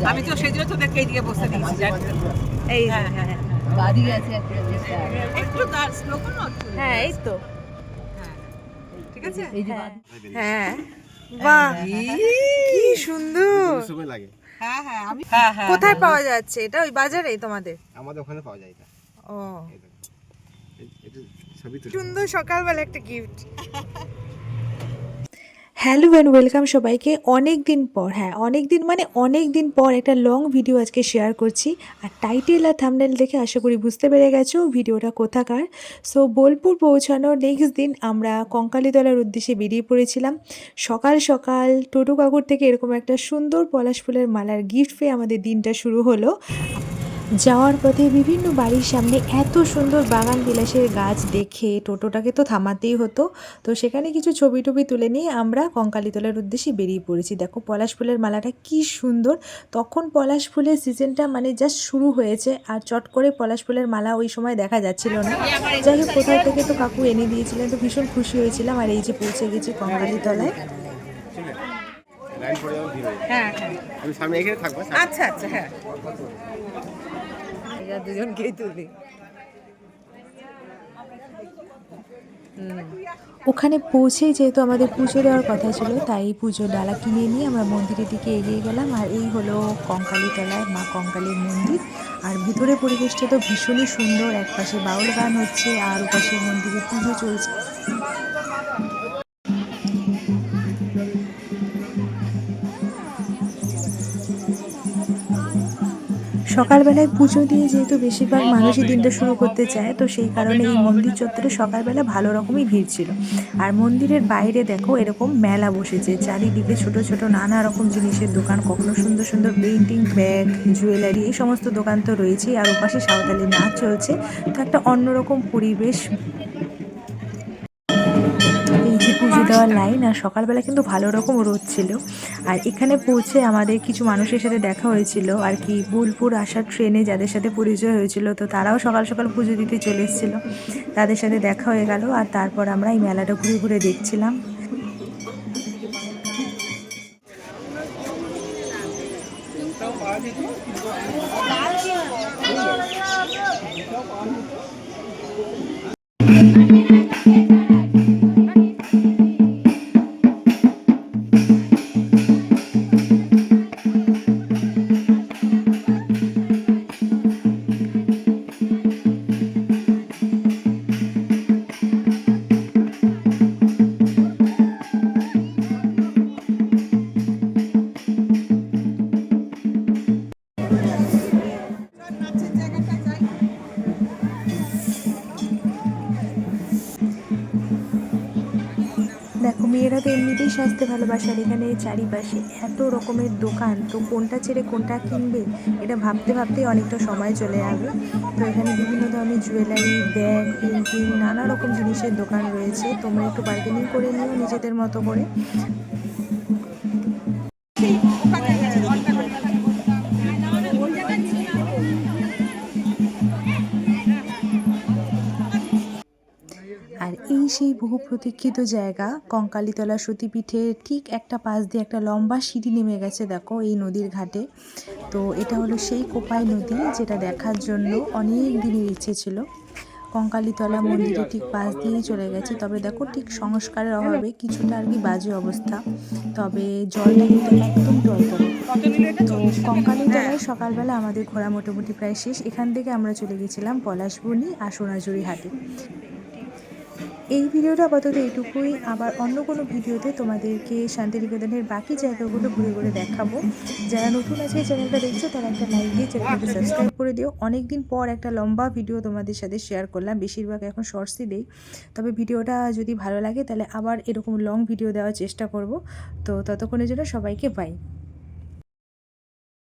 আমি তো সেই জন্য তোদেরকে এইদিকে বসতে দিয়েছি। এই হ্যাঁ হ্যাঁ হ্যাঁ, বাড়ি আছে একটা একটু দাঁড় স্লো করো। হ্যাঁ এই তো হ্যাঁ ঠিক আছে। এই যে হ্যাঁ বাড়ি হ্যাঁ বাহ কি সুন্দর। সময় লাগে। হ্যাঁ হ্যাঁ আমি হ্যাঁ হ্যাঁ কোথায় পাওয়া যাচ্ছে এটা? ওই বাজারেই তোমাদের? আমাদের ওখানে পাওয়া যায় এটা। ও এটা ছবি তো সুন্দর সকালবেলা একটা গিফট। হ্যালো অ্যান্ড ওয়েলকাম সবাইকে। অনেক দিন পর, হ্যাঁ অনেক দিন মানে অনেক দিন পর একটা লং ভিডিও আজকে শেয়ার করছি। আর টাইটেল আর থাম্বনেল দেখে আশা করি বুঝতে পেরে গেছো ভিডিওটা কোথাকার। সো বোলপুর পৌঁছানোর নেক্সট দিন আমরা কঙ্কালীতলার উদ্দেশ্যে বেরিয়ে পড়েছিলাম। সকাল সকাল টোটো কাকুর থেকে এরকম একটা সুন্দর পলাশ ফুলের মালার গিফট পেয়ে আমাদের দিনটা শুরু হলো। যাওয়ার পথে বিভিন্ন বাড়ির সামনে এত সুন্দর বাগান বিলাসের গাছ দেখে টোটোটাকে তো থামাতেই হতো। তো সেখানে কিছু ছবি টবি তুলে নিয়ে আমরা কঙ্কালীতলার উদ্দেশ্যে বেরিয়ে পড়েছি। দেখো পলাশ ফুলের মালাটা কি সুন্দর। তখন পলাশ ফুলের সিজনটা মানে জাস্ট শুরু হয়েছে, আর চট করে পলাশ ফুলের মালা ওই সময় দেখা যাচ্ছিল না। যাই হোক কোথাও থেকে তো কাকু এনে দিয়েছিলেন, তো ভীষণ খুশি হয়েছিলাম। আর এই যে পৌঁছে গেছি কঙ্কালীতলায়। লাইন পড়ে যাবে ভিড় হয়ে যাবে। হ্যাঁ হ্যাঁ আমি সামনে এখানে থাকবো। আচ্ছা আচ্ছা হ্যাঁ এরা দুজনকেই তুলি। ওখানে পৌঁছেই যেহেতু আমাদের পুজো দেওয়ার কথা ছিল, তাই পুজোর ডালা কিনে নিয়ে আমরা মন্দিরের দিকে এগিয়ে গেলাম। আর এই হলো কঙ্কালীতলায় মা কঙ্কালীর মন্দির। আর ভিতরে পরিবেশটা তো ভীষণই সুন্দর। একপাশে বাউল গান হচ্ছে আর ওপাশে মন্দিরে পুজো চলছে। সকালবেলায় পুজো দিয়ে যেহেতু বেশিরভাগ মানুষই দিনটা শুরু করতে চায়, তো সেই কারণে এই মন্দির চত্বরে সকালবেলা ভালো রকমই ভিড় ছিল। আর মন্দিরের বাইরে দেখো এরকম মেলা বসেছে, চারিদিকে ছোট ছোট নানা রকম জিনিসের দোকান, কখনো সুন্দর সুন্দর পেইন্টিং, ব্যাগ, জুয়েলারি, এই সমস্ত দোকান তো রয়েছেই। আর ওপাশে সাঁওতালি নাচ চলছে, তো একটা অন্যরকম পরিবেশ। এই যে পুজো দেওয়ার লাইন, আর সকালবেলা কিন্তু ভালো রকম রোদ ছিল। আর এখানে পৌঁছে আমাদের কিছু মানুষের সাথে দেখা হয়েছিল আর কি, বোলপুর আসার ট্রেনে যাদের সাথে পরিচয় হয়েছিল, তো তারাও সকাল সকাল পুজো দিতে চলে এসেছিল। তাদের সাথে দেখা হয়ে গেল। আর তারপর আমরা এই মেলাটা ঘুরে ঘুরে দেখছিলাম। দেখো মেয়েরা তো এমনিতেই সাজতে ভালোবাসে, আর এখানে চারিপাশে এত রকমের দোকান, তো কোনটা ছেড়ে কোনটা কিনবে এটা ভাবতে ভাবতেই অনেকটা সময় চলে যাবে। তো এখানে বিভিন্ন ধরনের জুয়েলারি, ব্যাগ, পেন্টিং, নানা রকম জিনিসের দোকান রয়েছে। তোমরা একটু বার্গেনিং করে নিও নিজেদের মতো করে। আর এই সেই বহু প্রতীক্ষিত জায়গা কঙ্কালীতলা সতীপীঠের ঠিক একটা পাশ দিয়ে একটা লম্বা সিঁড়ি নেমে গেছে দেখো এই নদীর ঘাটে। তো এটা হলো সেই কোপাই নদী, যেটা দেখার জন্য অনেক দিনের ইচ্ছে ছিল। কঙ্কালীতলা মন্দিরের ঠিক পাশ দিয়েই চলে গেছে, তবে দেখো ঠিক সংস্কারের অভাবে কিছুটা আর কি বাজে অবস্থা, তবে জলটা কিন্তু একদম টলটলে। তো কঙ্কালীতলায় সকালবেলা আমাদের ঘোরা মোটামুটি প্রায় শেষ। এখান থেকে আমরা চলে গেছিলাম পলাশবনি আর সোনাঝুরি হাটে। এই ভিডিওটা আপাতত এইটুকুই। আবার অন্য কোনো ভিডিওতে তোমাদেরকে শান্তিনিকেতনের বাকি জায়গাগুলো ঘুরে ঘুরে দেখাবো। যারা নতুন আছে চ্যানেলটা দেখছো তারা একটা লাইক দিয়ে চ্যানেলটা সাবস্ক্রাইব করে দিও। অনেক দিন পর একটা লম্বা ভিডিও তোমাদের সাথে শেয়ার করলাম, বেশিরভাগ এখন শর্টসই দেই। তবে ভিডিওটা যদি ভালো লাগে তাহলে আবার এরকম লং ভিডিও দেওয়ার চেষ্টা করব। তো ততক্ষণের জন্য সবাইকে বাই।